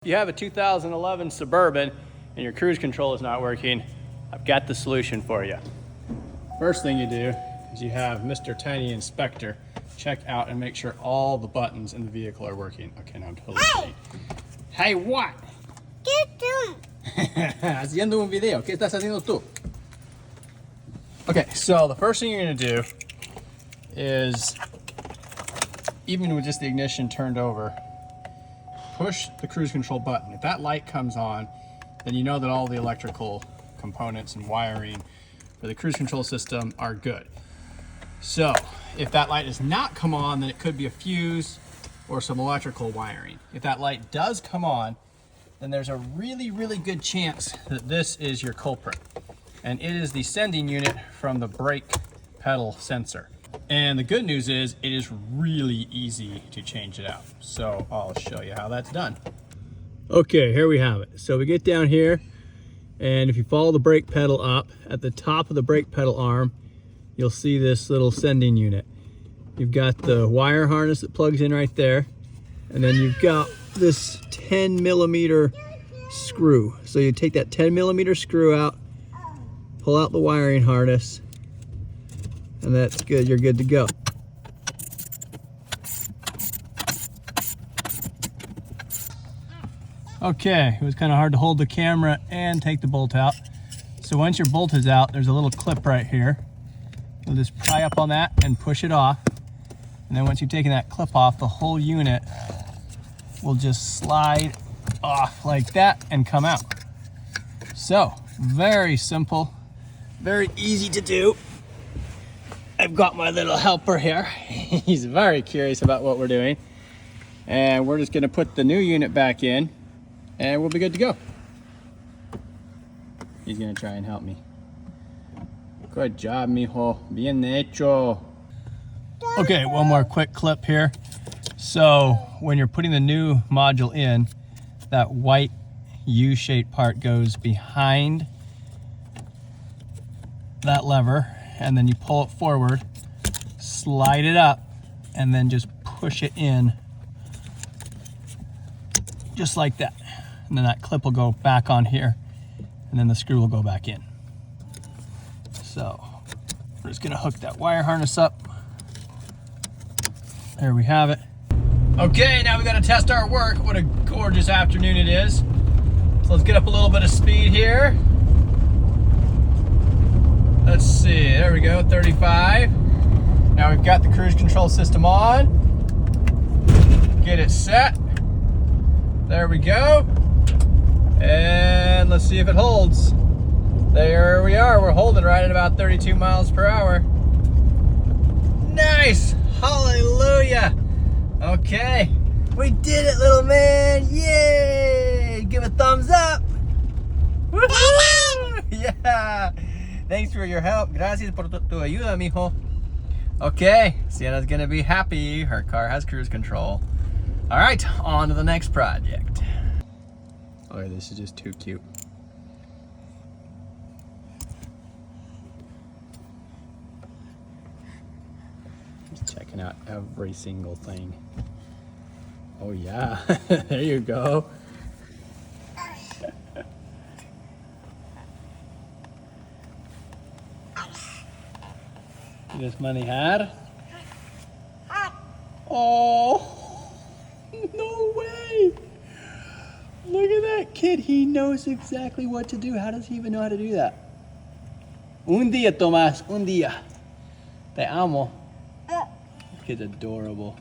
If you have a 2011 Suburban and your cruise control is not working, I've got the solution for you. First thing you do is you have Mr. Tiny Inspector check out and make sure all the buttons in the vehicle are working. Okay, now I'm totally kidding. Hey, what? Haciendo un video. ¿Qué estás haciendo tú? Okay, so the first thing you're gonna do is, even with just the ignition turned over, push the cruise control button. If that light comes on, then you know that all the electrical components and wiring for the cruise control system are good. So if that light does not come on, then it could be a fuse or some electrical wiring. If that light does come on, then there's a really, really good chance that this is your culprit. And it is the sending unit from the brake pedal sensor. And the good news is it is really easy to change it out. So I'll show you how that's done. Okay, here we have it. So we get down here, and if you follow the brake pedal up, at the top of the brake pedal arm, you'll see this little sending unit. You've got the wire harness that plugs in right there, and then you've got this 10mm screw. So you take that 10mm screw out, pull out the wiring harness, and that's good, you're good to go. Okay, it was kind of hard to hold the camera and take the bolt out. So once your bolt is out, there's a little clip right here. You'll just pry up on that and push it off. And then once you've taken that clip off, the whole unit will just slide off like that and come out. So, very simple, very easy to do. I've got my little helper here. He's very curious about what we're doing. And we're just gonna put the new unit back in and we'll be good to go. He's gonna try and help me. Good job, mijo. Bien hecho. Okay, one more quick clip here. So when you're putting the new module in, that white U-shaped part goes behind that lever, and then you pull it forward, slide it up, and then just push it in just like that. And then that clip will go back on here, and then the screw will go back in. So we're just gonna hook that wire harness up. There we have it. Okay, now we gotta test our work. What a gorgeous afternoon it is. So let's get up a little bit of speed here. Let's see, there we go, 35. Now we've got the cruise control system on. Get it set. There we go. And let's see if it holds. There we are, we're holding right at about 32 miles per hour. Nice, hallelujah. Okay, we did it, little man, yay! Give a thumbs up. Woohoo! Yeah. Thanks for your help. Gracias por tu ayuda, mijo. Okay, Sienna's gonna be happy. Her car has cruise control. All right, on to the next project. Oh, this is just too cute. Just checking out every single thing. Oh yeah, there you go. ¿Quieres manejar? Oh, no way. Look at that kid. He knows exactly what to do. How does he even know how to do that? Un día, Tomás, un día. Te amo. This kid's adorable.